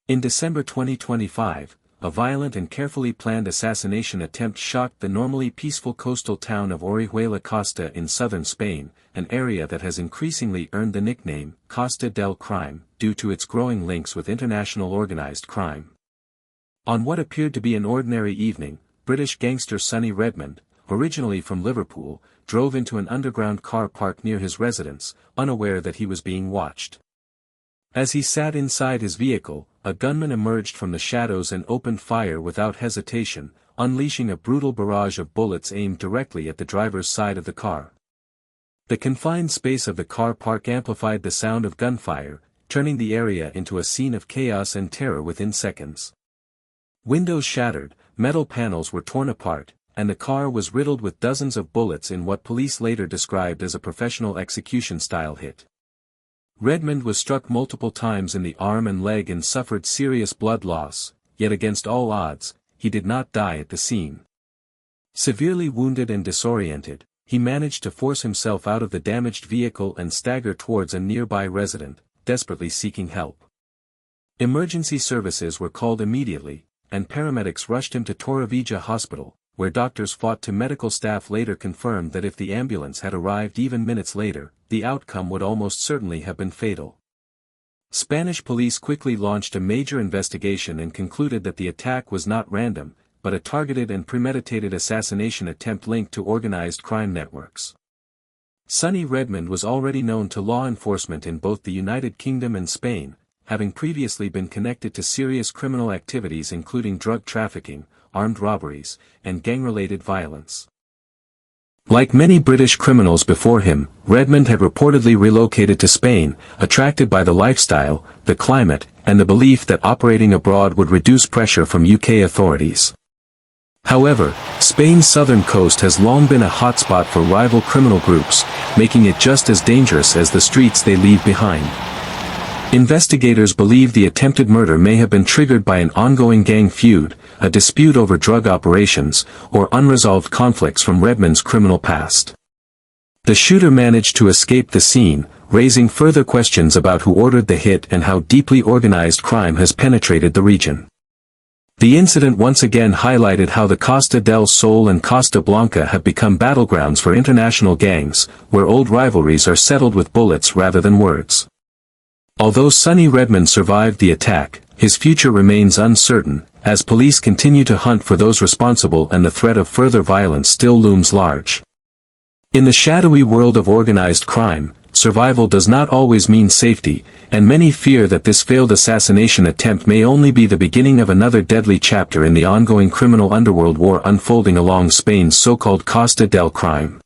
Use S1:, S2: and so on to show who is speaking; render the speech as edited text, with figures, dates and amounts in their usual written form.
S1: In December 2025, a violent and carefully planned assassination attempt shocked the normally peaceful coastal town of Orihuela Costa in southern Spain, an area that has increasingly earned the nickname Costa del Crime due to its growing links with international organized crime. On what appeared to be an ordinary evening, British gangster Sonny Redmond, originally from Liverpool, drove into an underground car park near his residence, unaware that he was being watched. As he sat inside his vehicle, a gunman emerged from the shadows and opened fire without hesitation, unleashing a brutal barrage of bullets aimed directly at the driver's side of the car. The confined space of the car park amplified the sound of gunfire, turning the area into a scene of chaos and terror within seconds. Windows shattered, metal panels were torn apart, and the car was riddled with dozens of bullets in what police later described as a professional execution-style hit. Redmond was struck multiple times in the arm and leg and suffered serious blood loss, yet against all odds, he did not die at the scene. Severely wounded and disoriented, he managed to force himself out of the damaged vehicle and stagger towards a nearby resident, desperately seeking help. Emergency services were called immediately, and paramedics rushed him to Torrevieja Hospital, where doctors fought to medical staff later confirmed that if the ambulance had arrived even minutes later, the outcome would almost certainly have been fatal. Spanish police quickly launched a major investigation and concluded that the attack was not random, but a targeted and premeditated assassination attempt linked to organized crime networks. Sonny Redmond was already known to law enforcement in both the United Kingdom and Spain, having previously been connected to serious criminal activities including drug trafficking, armed robberies, and gang-related violence. Like many British criminals before him, Redmond had reportedly relocated to Spain, attracted by the lifestyle, the climate, and the belief that operating abroad would reduce pressure from UK authorities. However, Spain's southern coast has long been a hotspot for rival criminal groups, making it just as dangerous as the streets they leave behind. Investigators believe the attempted murder may have been triggered by an ongoing gang feud, a dispute over drug operations, or unresolved conflicts from Redmond's criminal past. The shooter managed to escape the scene, raising further questions about who ordered the hit and how deeply organized crime has penetrated the region. The incident once again highlighted how the Costa del Sol and Costa Blanca have become battlegrounds for international gangs, where old rivalries are settled with bullets rather than words. Although Sonny Redmond survived the attack, his future remains uncertain, as police continue to hunt for those responsible and the threat of further violence still looms large. In the shadowy world of organized crime, survival does not always mean safety, and many fear that this failed assassination attempt may only be the beginning of another deadly chapter in the ongoing criminal underworld war unfolding along Spain's so-called Costa del Crime.